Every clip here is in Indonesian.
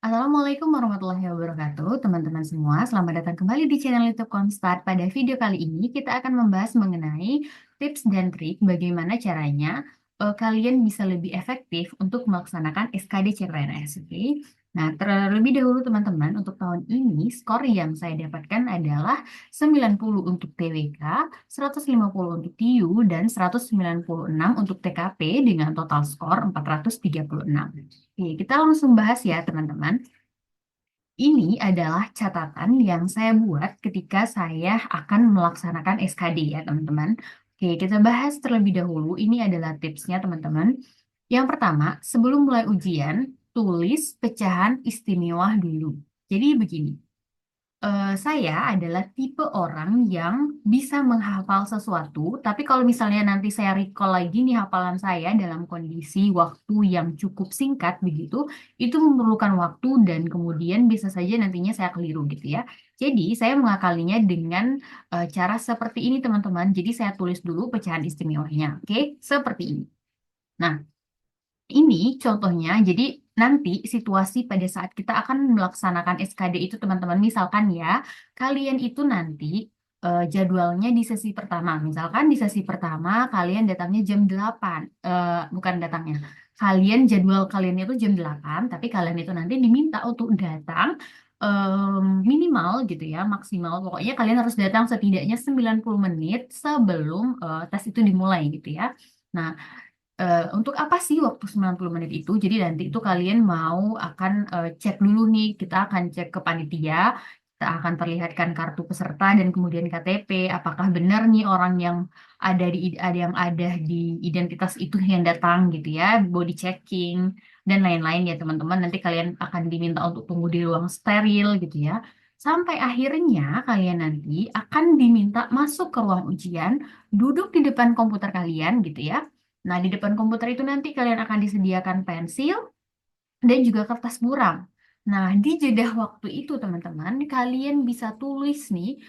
Assalamualaikum warahmatullahi wabarakatuh, teman-teman semua. Selamat datang kembali di channel YouTube Komstart. Pada video kali ini, kita akan membahas mengenai tips dan trik bagaimana caranya kalian bisa lebih efektif untuk melaksanakan SKD CPNS. Oke? Nah, terlebih dahulu teman-teman, untuk tahun ini, skor yang saya dapatkan adalah 90 untuk TWK, 150 untuk TIU, dan 196 untuk TKP dengan total skor 436. Oke, kita langsung bahas ya, teman-teman. Ini adalah catatan yang saya buat ketika saya akan melaksanakan SKD ya, teman-teman. Oke, kita bahas terlebih dahulu. Ini adalah tipsnya, teman-teman. Yang pertama, sebelum mulai ujian, tulis pecahan istimewa dulu. Jadi begini. Saya adalah tipe orang yang bisa menghafal sesuatu, tapi kalau misalnya nanti saya recall lagi nih hafalan saya dalam kondisi waktu yang cukup singkat begitu, itu memerlukan waktu dan kemudian bisa saja nantinya saya keliru gitu ya. Jadi saya mengakalinya dengan cara seperti ini teman-teman. Jadi saya tulis dulu pecahan istimewanya, oke? Seperti ini. Nah, ini contohnya, jadi nanti situasi pada saat kita akan melaksanakan SKD itu teman-teman, misalkan ya, kalian itu nanti jadwalnya di sesi pertama. Misalkan di sesi pertama kalian datangnya jam 8, bukan datangnya. Jadwal kalian itu jam 8, tapi kalian itu nanti diminta untuk datang minimal gitu ya, maksimal. Pokoknya kalian harus datang setidaknya 90 menit sebelum tes itu dimulai gitu ya. Nah, untuk apa sih waktu 90 menit itu? Jadi nanti itu kalian akan cek dulu nih, kita akan cek ke panitia, kita akan perlihatkan kartu peserta dan kemudian KTP, apakah benar nih orang yang ada di identitas itu yang datang gitu ya, body checking dan lain-lain ya teman-teman. Nanti kalian akan diminta untuk tunggu di ruang steril gitu ya. Sampai akhirnya kalian nanti akan diminta masuk ke ruang ujian, duduk di depan komputer kalian gitu ya. Nah, di depan komputer itu nanti kalian akan disediakan pensil dan juga kertas buram. Nah, di jeda waktu itu, teman-teman, kalian bisa tulis nih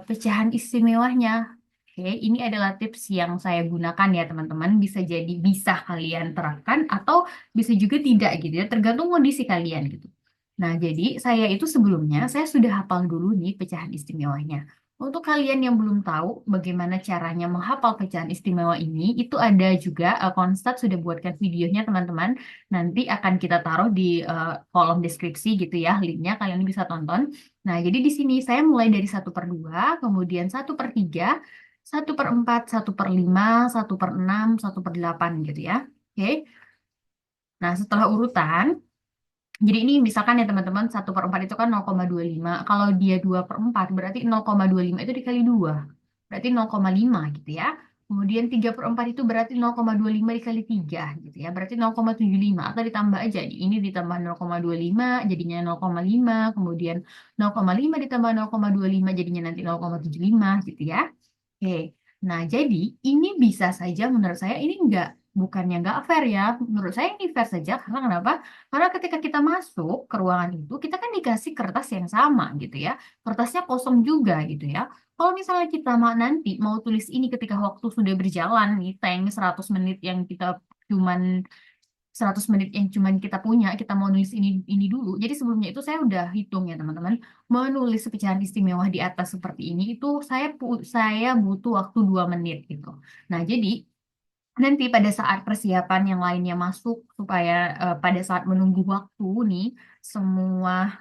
pecahan istimewanya. Oke, ini adalah tips yang saya gunakan ya, teman-teman. Bisa jadi bisa kalian terapkan atau bisa juga tidak gitu ya, tergantung kondisi kalian gitu. Nah, jadi saya itu sebelumnya saya sudah hafal dulu nih pecahan istimewanya. Untuk kalian yang belum tahu bagaimana caranya menghafal pecahan istimewa ini, itu ada juga Konstat sudah buatkan videonya teman-teman. Nanti akan kita taruh di kolom deskripsi gitu ya, linknya kalian bisa tonton. Nah, jadi di sini saya mulai dari 1/2, kemudian 1/3, 1/4, 1/5, 1/6, 1/8 gitu ya. Oke. Nah, setelah urutan, jadi ini misalkan ya teman-teman 1/4 itu kan 0,25. Kalau dia 2/4 berarti 0,25 itu dikali 2. Berarti 0,5 gitu ya. Kemudian 3/4 itu berarti 0,25 dikali 3 gitu ya. Berarti 0,75 atau ditambah aja nih. Ini ditambah 0,25 jadinya 0,5. Kemudian 0,5 ditambah 0,25 jadinya nanti 0,75 gitu ya. Oke, nah jadi ini bisa saja menurut saya ini bukannya nggak fair ya. Menurut saya ini fair saja karena kenapa? Karena ketika kita masuk ke ruangan itu kita kan dikasih kertas yang sama gitu ya. Kertasnya kosong juga gitu ya. Kalau misalnya kita nanti mau tulis ini ketika waktu sudah berjalan nih, tank 100 menit yang kita cuman 100 menit yang cuman kita punya, kita mau nulis ini dulu. Jadi sebelumnya itu saya udah hitung ya teman-teman, menulis pecahan istimewa di atas seperti ini itu saya butuh waktu 2 menit gitu. Nah, jadi nanti pada saat persiapan yang lainnya masuk supaya pada saat menunggu waktu nih semua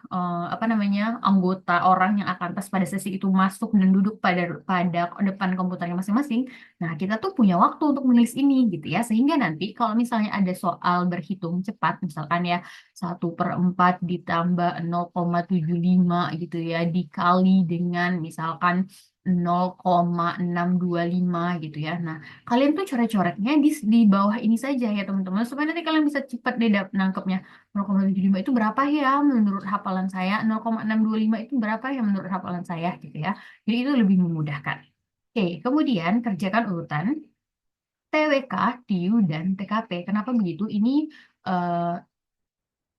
apa namanya anggota orang yang akan tes pada sesi itu masuk dan duduk pada pada depan komputernya masing-masing. Nah, kita tuh punya waktu untuk menulis ini gitu ya. Sehingga nanti kalau misalnya ada soal berhitung cepat misalkan ya 1/4 ditambah 0,75 gitu ya dikali dengan misalkan 0,625 gitu ya. Nah, kalian tuh coret-coretnya di bawah ini saja ya teman-teman supaya nanti kalian bisa cepat deh nangkepnya 0,75 itu berapa ya menurut hafalan saya, 0,625 itu berapa ya menurut hafalan saya gitu ya. Jadi itu lebih memudahkan. Oke, kemudian kerjakan urutan TWK, TIU, dan TKP. Kenapa begitu? Ini eh,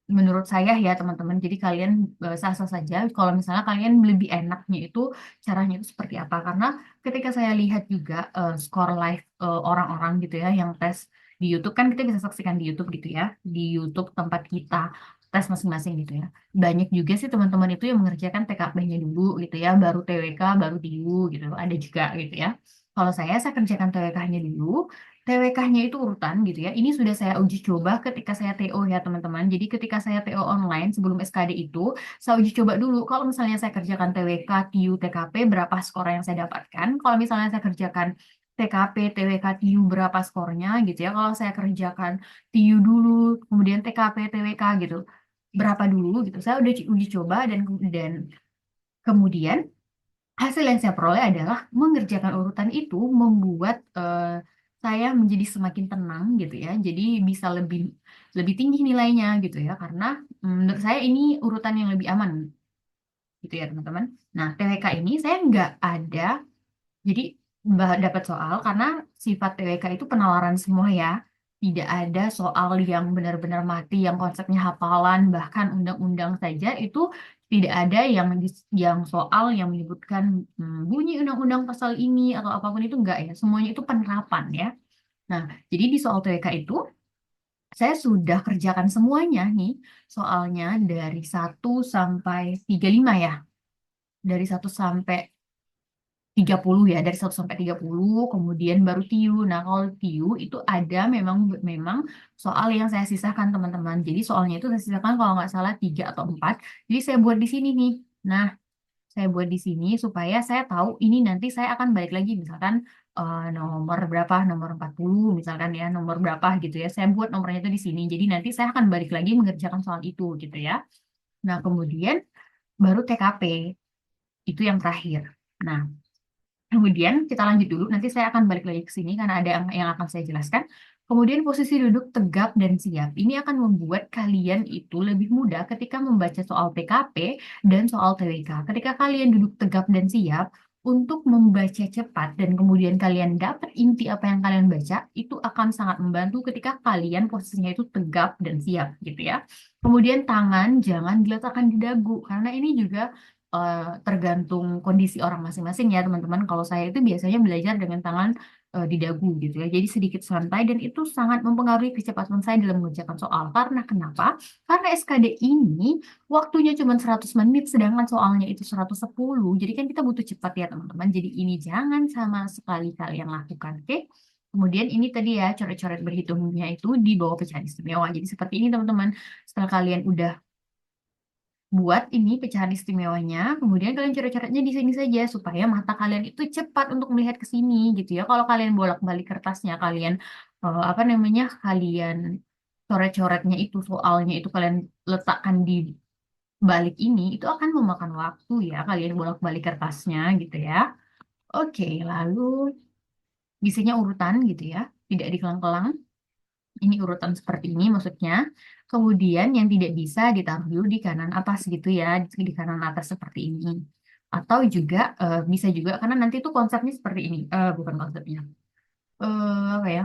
menurut saya ya teman-teman. Jadi kalian sah-sah saja kalau misalnya kalian lebih enaknya itu caranya itu seperti apa. Karena ketika saya lihat juga skor live orang-orang gitu ya yang tes di YouTube kan kita bisa saksikan di YouTube gitu ya. Di YouTube tempat kita tes masing-masing gitu ya. Banyak juga sih teman-teman itu yang mengerjakan TKP-nya dulu gitu ya, baru TWK, baru TIU gitu. Ada juga gitu ya. Kalau saya kerjakan TWK-nya dulu. TWK-nya itu urutan gitu ya. Ini sudah saya uji coba ketika saya TO ya teman-teman. Jadi ketika saya TO online sebelum SKD itu, saya uji coba dulu. Kalau misalnya saya kerjakan TWK, TIU, TKP, berapa skor yang saya dapatkan. Kalau misalnya saya kerjakan TKP, TWK, TIU, berapa skornya gitu ya. Kalau saya kerjakan TIU dulu, kemudian TKP, TWK gitu. Berapa dulu gitu. Saya udah uji coba dan kemudian hasil yang saya peroleh adalah mengerjakan urutan itu membuat saya menjadi semakin tenang gitu ya. Jadi bisa lebih lebih tinggi nilainya gitu ya karena menurut saya ini urutan yang lebih aman gitu ya teman-teman. Nah, TWK ini saya nggak ada jadi dapat soal karena sifat TWK itu penalaran semua ya. Tidak ada soal yang benar-benar mati, yang konsepnya hafalan, bahkan undang-undang saja itu tidak ada yang soal yang menyebutkan bunyi undang-undang pasal ini atau apapun itu enggak ya. Semuanya itu penerapan ya. Nah, jadi di soal TWK itu saya sudah kerjakan semuanya nih soalnya dari 1 sampai 35 ya. Dari 1 sampai 30 ya, dari 1 sampai 30, kemudian baru TIU. Nah, kalau TIU itu ada memang memang soal yang saya sisahkan teman-teman. Jadi soalnya itu saya sisahkan kalau nggak salah 3 atau 4. Jadi saya buat di sini nih. Nah, saya buat di sini supaya saya tahu ini nanti saya akan balik lagi misalkan nomor berapa, nomor 40 misalkan ya, nomor berapa gitu ya. Saya buat nomornya itu di sini. Jadi nanti saya akan balik lagi mengerjakan soal itu gitu ya. Nah, kemudian baru TKP. Itu yang terakhir. Nah, kemudian kita lanjut dulu, nanti saya akan balik lagi ke sini karena ada yang akan saya jelaskan. Kemudian posisi duduk tegap dan siap. Ini akan membuat kalian itu lebih mudah ketika membaca soal TKP dan soal TWK. Ketika kalian duduk tegap dan siap untuk membaca cepat dan kemudian kalian dapat inti apa yang kalian baca, itu akan sangat membantu ketika kalian posisinya itu tegap dan siap gitu ya. Kemudian tangan jangan diletakkan di dagu karena ini juga tergantung kondisi orang masing-masing ya teman-teman. Kalau saya itu biasanya belajar dengan tangan di dagu gitu ya. Jadi sedikit santai dan itu sangat mempengaruhi kecepatan saya dalam mengerjakan soal. Karena kenapa? Karena SKD ini waktunya cuma 100 menit sedangkan soalnya itu 110. Jadi kan kita butuh cepat ya teman-teman. Jadi ini jangan sama sekali kalian lakukan, oke? Kemudian ini tadi ya coret-coret berhitungnya itu di bawah pecahan istimewa. Jadi seperti ini teman-teman. Setelah kalian udah buat ini pecahan istimewanya, kemudian kalian coret-coretnya di sini saja supaya mata kalian itu cepat untuk melihat ke sini gitu ya. Kalau kalian bolak-balik kertasnya, kalian apa namanya? Kalian coret-coretnya itu soalnya itu kalian letakkan di balik ini, itu akan memakan waktu ya kalian bolak-balik kertasnya gitu ya. Oke, lalu isinya urutan gitu ya, tidak dikelang-kelang. Ini urutan seperti ini maksudnya. Kemudian yang tidak bisa ditaruh dulu di kanan atas gitu ya, di kanan atas seperti ini. Atau juga bisa juga karena nanti tuh konsepnya seperti ini. Bukan konsepnya. Apa ya?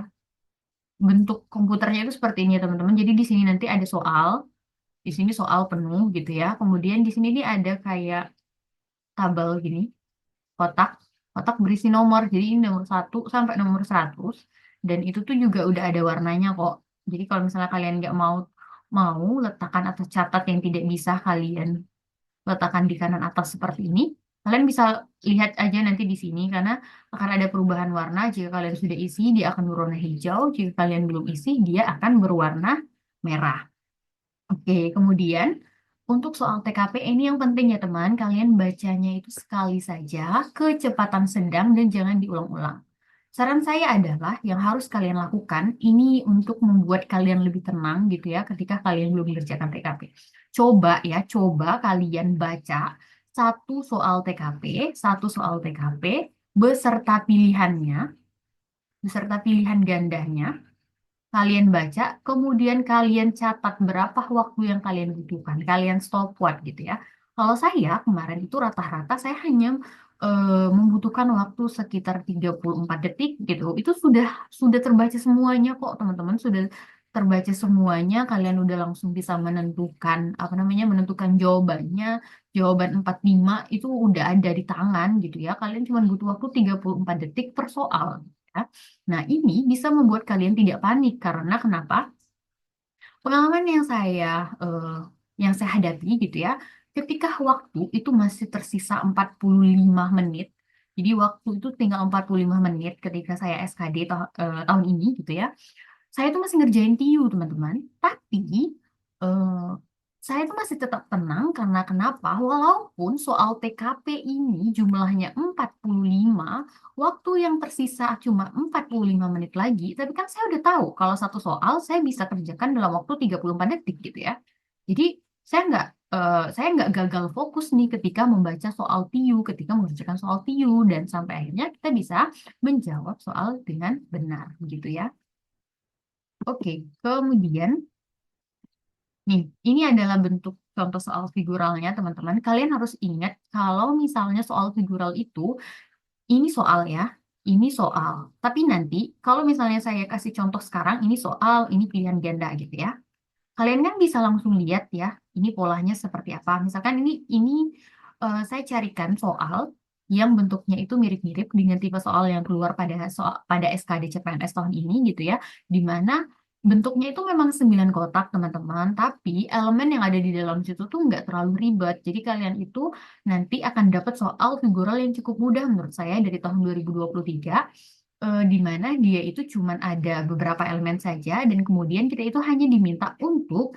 Bentuk komputernya itu seperti ini ya teman-teman. Jadi di sini nanti ada soal, di sini soal penuh gitu ya. Kemudian di sini nih ada kayak tabel gini, kotak, kotak berisi nomor. Jadi ini nomor 1 sampai nomor 100. Dan itu tuh juga udah ada warnanya kok. Jadi kalau misalnya kalian nggak mau mau letakkan atau catat yang tidak bisa kalian letakkan di kanan atas seperti ini, kalian bisa lihat aja nanti di sini karena akan ada perubahan warna. Jika kalian sudah isi, dia akan berwarna hijau. Jika kalian belum isi, dia akan berwarna merah. Oke, kemudian untuk soal TKP ini yang penting ya teman, kalian bacanya itu sekali saja, kecepatan sedang dan jangan diulang-ulang. Saran saya adalah yang harus kalian lakukan ini untuk membuat kalian lebih tenang gitu ya ketika kalian belum mengerjakan TKP. Coba ya, coba kalian baca satu soal TKP beserta pilihannya, beserta pilihan gandanya. Kalian baca, kemudian kalian catat berapa waktu yang kalian butuhkan. Kalian stopwatch gitu ya. Kalau saya kemarin itu rata-rata saya hanya membutuhkan waktu sekitar 34 detik gitu. Itu sudah terbaca semuanya kok, teman-teman. Sudah terbaca semuanya, kalian udah langsung bisa menentukan apa namanya? Menentukan jawabannya. Jawaban 45 itu udah ada di tangan gitu ya. Kalian cuma butuh waktu 34 detik per soal. Ya. Nah, ini bisa membuat kalian tidak panik karena kenapa? Pengalaman yang saya yang saya hadapi gitu ya, ketika waktu itu masih tersisa 45 menit, jadi waktu itu tinggal 45 menit ketika saya SKD tahun ini gitu ya, saya tuh masih ngerjain TIU teman-teman, tapi eh, saya tuh masih tetap tenang karena kenapa? Walaupun soal TKP ini jumlahnya 45, waktu yang tersisa cuma 45 menit lagi, tapi kan saya udah tahu kalau satu soal saya bisa kerjakan dalam waktu 34 detik gitu ya. Jadi saya nggak gagal fokus nih ketika membaca soal TIU, ketika mengerjakan soal TIU, dan sampai akhirnya kita bisa menjawab soal dengan benar gitu ya. Oke, kemudian nih, ini adalah bentuk contoh soal figuralnya, teman-teman. Kalian harus ingat kalau misalnya soal figural itu, ini soal ya, ini soal. Tapi nanti, kalau misalnya saya kasih contoh sekarang, ini soal, ini pilihan ganda gitu ya. Kalian kan bisa langsung lihat ya, ini polanya seperti apa. Misalkan ini saya carikan soal yang bentuknya itu mirip-mirip dengan tipe soal yang keluar pada SKD CPNS tahun ini gitu ya, di mana bentuknya itu memang 9 kotak teman-teman, tapi elemen yang ada di dalam situ tuh nggak terlalu ribet. Jadi kalian itu nanti akan dapat soal figural yang cukup mudah menurut saya dari tahun 2023, di mana dia itu cuman ada beberapa elemen saja dan kemudian kita itu hanya diminta untuk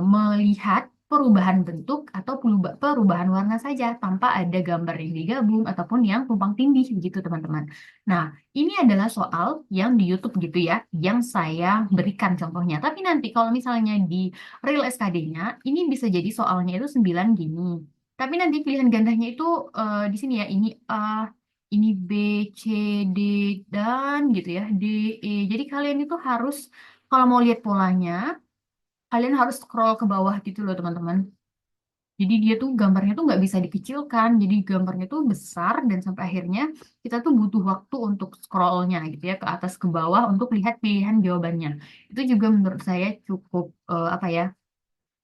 melihat perubahan bentuk atau perubahan warna saja tanpa ada gambar yang digabung ataupun yang tumpang tindih begitu teman-teman. Nah, ini adalah soal yang di YouTube gitu ya, yang saya berikan contohnya. Tapi nanti kalau misalnya di real SKD-nya, ini bisa jadi soalnya itu 9 gini. Tapi nanti pilihan gandanya itu di sini ya, ini B, C, D, dan gitu ya, D, E. Jadi kalian itu harus, kalau mau lihat polanya, kalian harus scroll ke bawah gitu loh teman-teman. Jadi dia tuh gambarnya tuh nggak bisa dikecilkan, jadi gambarnya tuh besar dan sampai akhirnya kita tuh butuh waktu untuk scrollnya gitu ya, ke atas ke bawah untuk lihat pilihan jawabannya. Itu juga menurut saya cukup apa ya,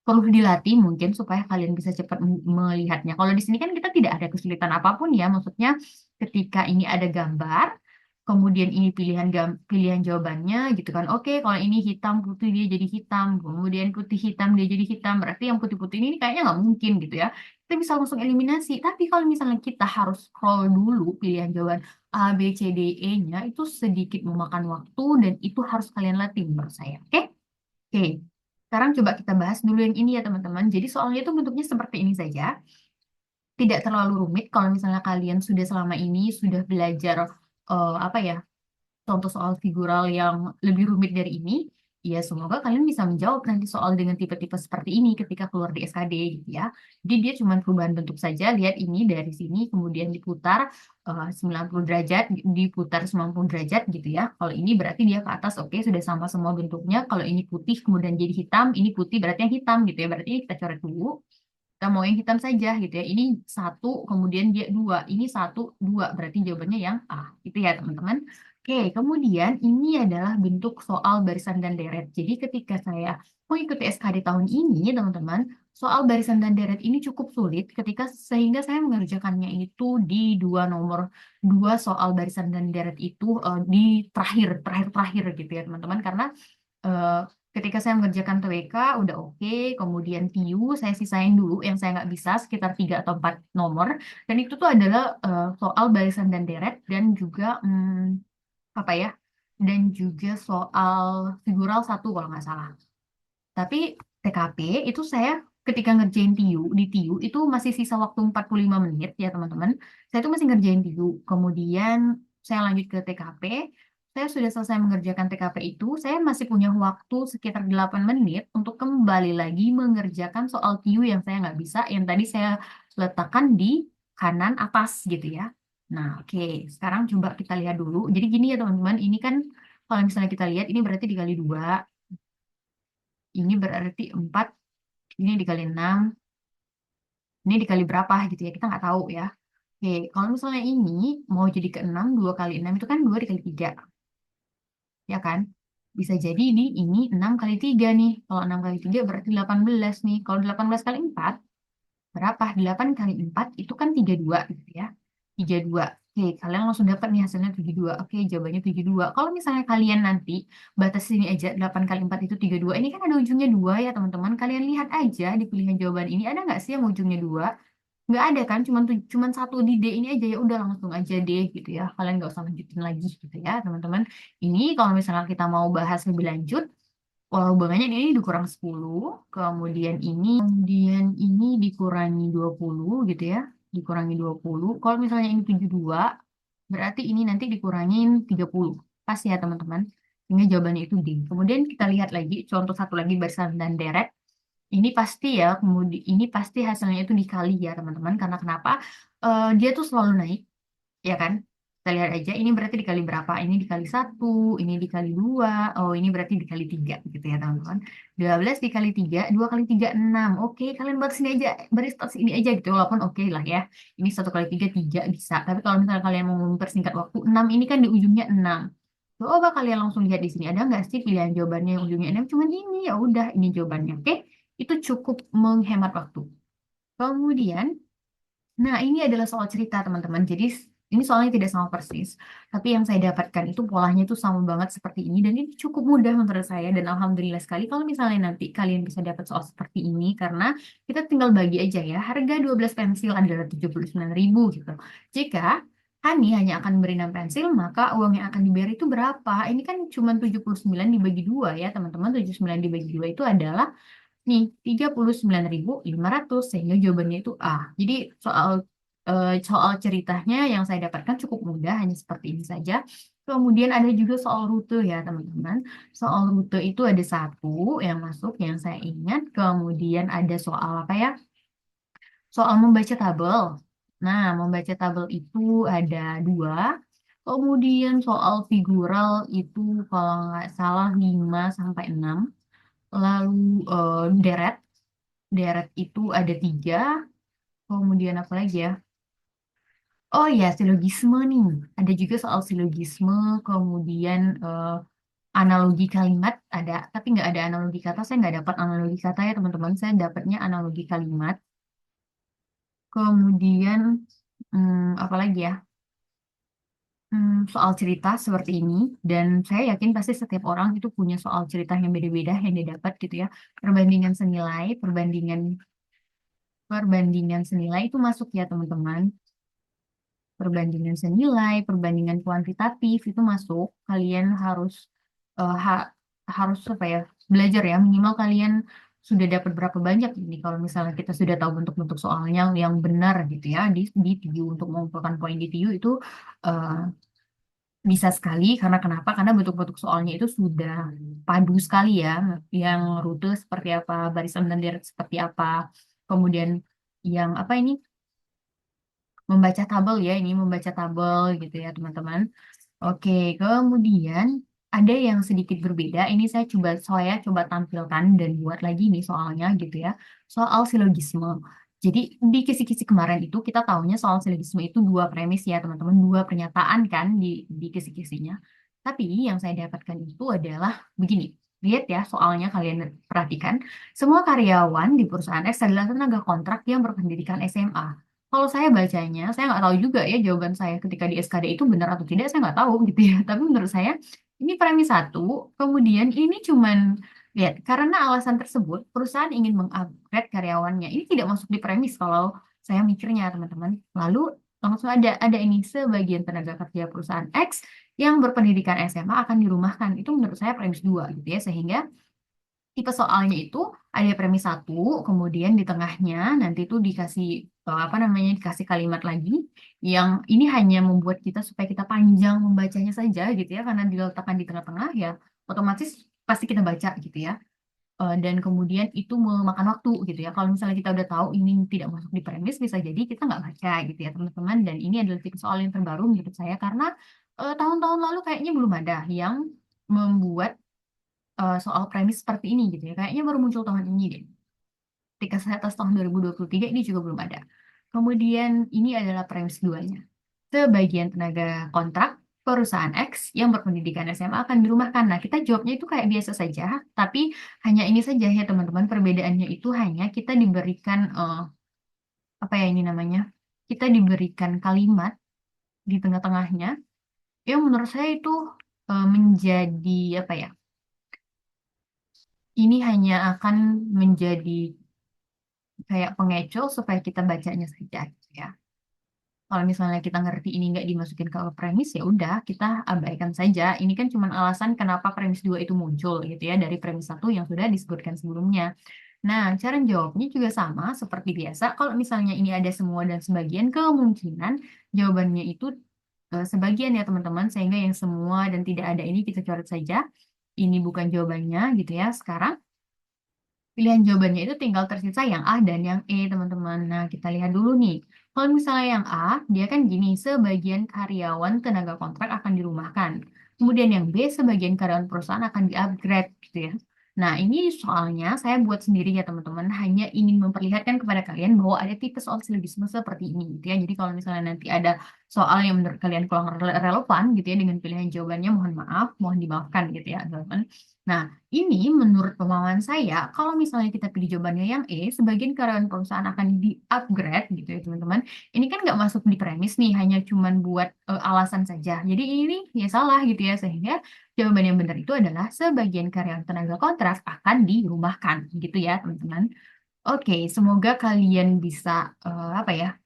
perlu dilatih mungkin supaya kalian bisa cepat melihatnya. Kalau di sini kan kita tidak ada kesulitan apapun ya, maksudnya ketika ini ada gambar, kemudian ini pilihan jawabannya gitu kan. Oke, kalau ini hitam putih dia jadi hitam, kemudian putih hitam dia jadi hitam, berarti yang putih-putih ini kayaknya nggak mungkin gitu ya. Kita bisa langsung eliminasi. Tapi kalau misalnya kita harus scroll dulu pilihan jawaban A, B, C, D, E-nya, itu sedikit memakan waktu dan itu harus kalian latih menurut saya. Oke? Oke, sekarang coba kita bahas dulu yang ini ya teman-teman. Jadi soalnya itu bentuknya seperti ini saja. Tidak terlalu rumit kalau misalnya kalian sudah selama ini sudah belajar apa ya, contoh soal figural yang lebih rumit dari ini. Ya semoga kalian bisa menjawab nanti soal dengan tipe-tipe seperti ini ketika keluar di SKD gitu ya. Jadi dia cuma perubahan bentuk saja. Lihat ini dari sini kemudian diputar 90 derajat, diputar 90 derajat gitu ya. Kalau ini berarti dia ke atas, oke, sudah sama semua bentuknya. Kalau ini putih kemudian jadi hitam, ini putih berarti yang hitam gitu ya. Berarti ini kita coret dulu. Kita mau yang hitam saja gitu ya. Ini satu, kemudian dia dua. Ini satu, dua. Berarti jawabannya yang A. Gitu ya teman-teman. Oke, kemudian ini adalah bentuk soal barisan dan deret. Jadi ketika saya mengikuti SKD tahun ini, teman-teman, soal barisan dan deret ini cukup sulit ketika sehingga saya mengerjakannya itu di dua soal barisan dan deret itu di terakhir gitu ya teman-teman. Karena eh, ketika saya mengerjakan TWK udah oke, kemudian TIU saya sisain dulu yang saya nggak bisa sekitar 3 atau 4 nomor, dan itu tuh adalah soal barisan dan deret dan juga apa ya, dan juga soal figural satu kalau nggak salah. Tapi TKP itu saya ketika ngerjain TIU, di TIU itu masih sisa waktu 45 menit ya teman-teman. Saya tuh masih ngerjain TIU. Kemudian saya lanjut ke TKP. Saya sudah selesai mengerjakan TKP itu, saya masih punya waktu sekitar 8 menit untuk kembali lagi mengerjakan soal TIU yang saya nggak bisa, yang tadi saya letakkan di kanan atas gitu ya. Nah, oke. Sekarang coba kita lihat dulu. Jadi gini ya teman-teman, ini kan kalau misalnya kita lihat, ini berarti dikali 2. Ini berarti 4, ini dikali 6, ini dikali berapa gitu ya, kita nggak tahu ya. Oke, kalau misalnya ini mau jadi ke 6, 2 kali 6 itu kan 2 dikali 3, ya kan? Bisa jadi ini 6 kali 3 nih. Kalau 6 kali 3 berarti 18 nih. Kalau 18 kali 4, berapa? 8 kali 4 itu kan 32 gitu ya. 32. Oke, kalian langsung dapat nih hasilnya 72. Oke, jawabannya 72. Kalau misalnya kalian nanti batas sini aja 8 kali 4 itu 32. Ini kan ada ujungnya 2 ya teman-teman. Kalian lihat aja di pilihan jawaban ini ada nggak sih yang ujungnya 2? Nggak ada kan? Cuman satu di D ini aja, ya udah langsung aja D gitu ya. Kalian nggak usah lanjutin lagi gitu ya teman-teman. Ini kalau misalnya kita mau bahas lebih lanjut, kalau hubungannya ini dikurang 10, kemudian ini dikurangi 20 gitu ya. Dikurangi 20. Kalau misalnya ini 72, berarti ini nanti dikurangin 30. Pas ya teman-teman. Ini jawabannya itu D. Kemudian kita lihat lagi contoh satu lagi barisan dan deret. Ini pasti ya, kemudian ini pasti hasilnya itu dikali ya teman-teman. Karena kenapa? Dia tuh selalu naik, ya kan? Kita lihat aja, ini berarti dikali berapa? Ini dikali 1, ini dikali 2, oh ini berarti dikali 3 gitu ya teman-teman. 12 dikali 3, 2 kali 3, 6. Oke, kalian buat sini aja, baris tas ini aja gitu, walaupun oke lah ya. Ini 1 kali 3, 3 bisa. Tapi kalau misalnya kalian mau mempersingkat waktu, 6 ini kan di ujungnya 6. Coba kalian langsung lihat di sini, ada nggak sih pilihan jawabannya yang ujungnya 6? Cuman ini, ya udah, ini jawabannya. Oke, itu cukup menghemat waktu. Kemudian, nah, ini adalah soal cerita, teman-teman. Jadi, ini soalnya tidak sama persis. Tapi yang saya dapatkan itu polanya itu sama banget seperti ini. Dan ini cukup mudah menurut saya. Dan alhamdulillah sekali kalau misalnya nanti kalian bisa dapat soal seperti ini. Karena kita tinggal bagi aja ya. Harga 12 pensil adalah 79.000 gitu. Jika Hani hanya akan beri 6 pensil, maka uang yang akan dibayar itu berapa? Ini kan cuma 79 dibagi 2 ya, teman-teman. 79 dibagi 2 itu adalah nih, 39.500 sehingga jawabannya itu A. Jadi soal ceritanya yang saya dapatkan cukup mudah, hanya seperti ini saja. Kemudian ada juga soal rute ya, teman-teman. Soal rute itu ada satu yang masuk yang saya ingat. Kemudian ada soal apa ya? Soal membaca tabel. Nah, membaca tabel itu ada dua. Kemudian soal figural itu kalau nggak salah 5 sampai 6. Lalu deret. Deret itu ada 3, kemudian apa lagi ya? Oh ya, silogisme nih. Ada juga soal silogisme, kemudian analogi kalimat ada, tapi nggak ada analogi kata. Saya nggak dapat analogi kata ya teman-teman. Saya dapatnya analogi kalimat. Kemudian apa lagi ya? Soal cerita seperti ini. Dan saya yakin pasti setiap orang itu punya soal cerita yang beda-beda yang dia dapat gitu ya. Perbandingan senilai, perbandingan senilai itu masuk ya teman-teman. Perbandingan senilai, perbandingan kuantitatif itu masuk. Kalian harus harus apa ya, belajar ya, minimal kalian sudah dapat berapa banyak ini kalau misalnya kita sudah tahu bentuk-bentuk soalnya yang benar gitu ya di TIU untuk mengumpulkan poin di TIU itu eh, bisa sekali. Karena kenapa? Karena bentuk-bentuk soalnya itu sudah padu sekali ya, yang rute seperti apa, barisan dan deret seperti apa, kemudian yang apa ini membaca tabel ya, ini membaca tabel gitu ya teman-teman. Oke, kemudian ada yang sedikit berbeda. Ini saya coba tampilkan dan buat lagi nih soalnya gitu ya. Soal silogisme. Jadi di kisi-kisi kemarin itu kita tahunya soal silogisme itu dua premis ya teman-teman, dua pernyataan kan di kisi-kisinya. Tapi yang saya dapatkan itu adalah begini. Lihat ya soalnya, kalian perhatikan. Semua karyawan di perusahaan X adalah tenaga kontrak yang berpendidikan SMA. Kalau saya bacanya, saya nggak tahu juga ya jawaban saya ketika di SKD itu benar atau tidak, saya nggak tahu gitu ya. Tapi menurut saya, ini premis satu, kemudian ini cuman, lihat, karena alasan tersebut, perusahaan ingin mengupgrade karyawannya. Ini tidak masuk di premis kalau saya mikirnya, teman-teman. Lalu langsung ada ini, sebagian tenaga kerja perusahaan X yang berpendidikan SMA akan dirumahkan. Itu menurut saya premis dua gitu ya, sehingga tipe soalnya itu ada premis satu, kemudian di tengahnya nanti itu dikasih apa namanya, dikasih kalimat lagi yang ini hanya membuat kita supaya kita panjang membacanya saja gitu ya, karena diletakkan di tengah-tengah ya otomatis pasti kita baca gitu ya. Dan kemudian itu memakan waktu gitu ya. Kalau misalnya kita udah tahu ini tidak masuk di premis, bisa jadi kita nggak baca gitu ya teman-teman. Dan ini adalah tipe soal yang terbaru menurut saya, karena tahun-tahun lalu kayaknya belum ada yang membuat soal premis seperti ini gitu ya. Kayaknya baru muncul tahun ini deh. Ketika saya tes tahun 2023 ini juga belum ada. Kemudian ini adalah premis keduanya. Sebagian tenaga kontrak perusahaan X yang berpendidikan SMA akan dirumahkan. Nah, kita jawabnya itu kayak biasa saja, tapi hanya ini saja ya teman-teman. Perbedaannya itu hanya kita diberikan apa ya ini namanya? Kita diberikan kalimat di tengah-tengahnya, yang menurut saya itu menjadi apa ya? Ini hanya akan menjadi kayak pengecoh supaya kita bacanya saja, gitu ya. Kalau misalnya kita ngerti ini nggak dimasukin ke premis, ya udah kita abaikan saja. Ini kan cuma alasan kenapa premis 2 itu muncul gitu ya dari premis satu yang sudah disebutkan sebelumnya. Nah, cara jawabnya juga sama seperti biasa. Kalau misalnya ini ada semua dan sebagian, kemungkinan jawabannya itu sebagian ya teman-teman, sehingga yang semua dan tidak ada ini kita coret saja. Ini bukan jawabannya gitu ya. Sekarang pilihan jawabannya itu tinggal tersisa yang A dan yang E, teman-teman. Nah, kita lihat dulu nih. Kalau misalnya yang A, dia kan gini, sebagian karyawan tenaga kontrak akan dirumahkan. Kemudian yang B, sebagian karyawan perusahaan akan di-upgrade, gitu ya. Nah, ini soalnya saya buat sendiri ya, teman-teman. Hanya ingin memperlihatkan kepada kalian bahwa ada tipe soal silogisme seperti ini, gitu ya. Jadi kalau misalnya nanti ada soal yang menurut kalian kurang relevan, gitu ya, dengan pilihan jawabannya, mohon maaf, mohon dimaafkan, gitu ya, teman-teman. Nah, ini menurut pemahaman saya, kalau misalnya kita pilih jawabannya yang E, sebagian karyawan perusahaan akan di-upgrade gitu ya teman-teman. Ini kan nggak masuk di premis nih, hanya cuman buat alasan saja. Jadi ini ya salah gitu ya, sehingga jawaban yang benar itu adalah sebagian karyawan tenaga kontrak akan dirumahkan gitu ya teman-teman. Oke, semoga kalian bisa apa ya,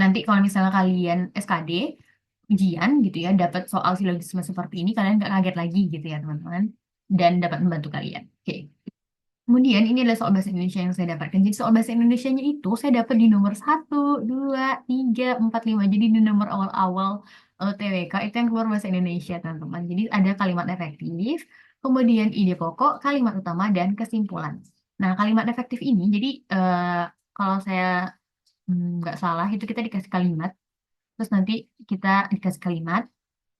nanti kalau misalnya kalian SKD, ujian gitu ya, dapat soal silogisme seperti ini, kalian nggak kaget lagi gitu ya teman-teman. Dan dapat membantu kalian. Oke. Kemudian ini adalah soal bahasa Indonesia yang saya dapatkan. Jadi soal bahasa Indonesianya itu saya dapat di nomor 1, 2, 3, 4, 5. Jadi di nomor awal-awal TWK itu yang keluar bahasa Indonesia, teman-teman. Jadi ada kalimat efektif, kemudian ide pokok, kalimat utama, dan kesimpulan. Nah, kalimat efektif ini, jadi kalau saya nggak salah, itu kita dikasih kalimat, terus nanti kita dikasih kalimat,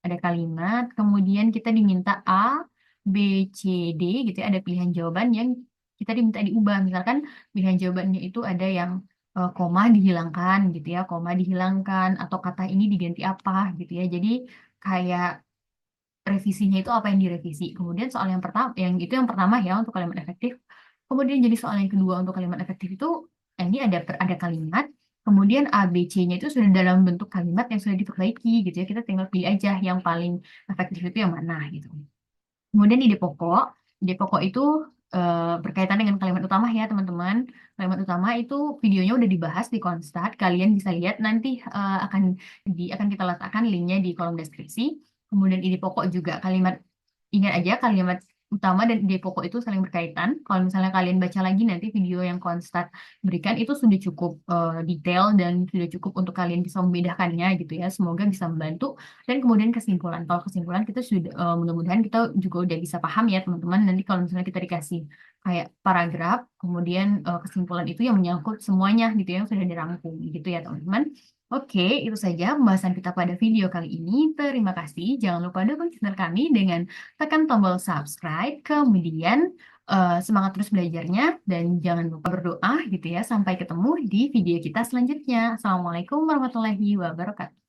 ada kalimat, kemudian kita diminta A, B, C, D gitu ya, ada pilihan jawaban yang kita diminta diubah. Misalkan pilihan jawabannya itu ada yang koma dihilangkan gitu ya, koma dihilangkan atau kata ini diganti apa gitu ya. Jadi kayak revisinya itu apa yang direvisi. Kemudian soal yang pertama, yang itu yang pertama ya untuk kalimat efektif. Kemudian jadi soal yang kedua untuk kalimat efektif itu ini ada kalimat, kemudian A, B, C-nya itu sudah dalam bentuk kalimat yang sudah diperbaiki gitu ya. Kita tinggal pilih aja yang paling efektif itu yang mana gitu. Kemudian ide pokok itu berkaitan dengan kalimat utama ya teman-teman. Kalimat utama itu videonya udah dibahas di Konstat. Kalian bisa lihat nanti akan kita letakkan linknya di kolom deskripsi. Kemudian ide pokok juga kalimat, ingat aja kalimat utama dan ide pokok itu saling berkaitan. Kalau misalnya kalian baca lagi nanti video yang Konstat berikan itu sudah cukup detail dan sudah cukup untuk kalian bisa membedakannya gitu ya. Semoga bisa membantu. Dan kemudian kesimpulan. Kalau kesimpulan kita sudah mudah-mudahan kita juga udah bisa paham ya teman-teman. Nanti kalau misalnya kita dikasih kayak paragraf, kemudian kesimpulan itu yang menyangkut semuanya gitu ya, yang sudah dirangkum gitu ya teman-teman. Oke, itu saja pembahasan kita pada video kali ini. Terima kasih. Jangan lupa dukung channel kami dengan tekan tombol subscribe. Kemudian semangat terus belajarnya dan jangan lupa berdoa gitu ya. Sampai ketemu di video kita selanjutnya. Assalamualaikum warahmatullahi wabarakatuh.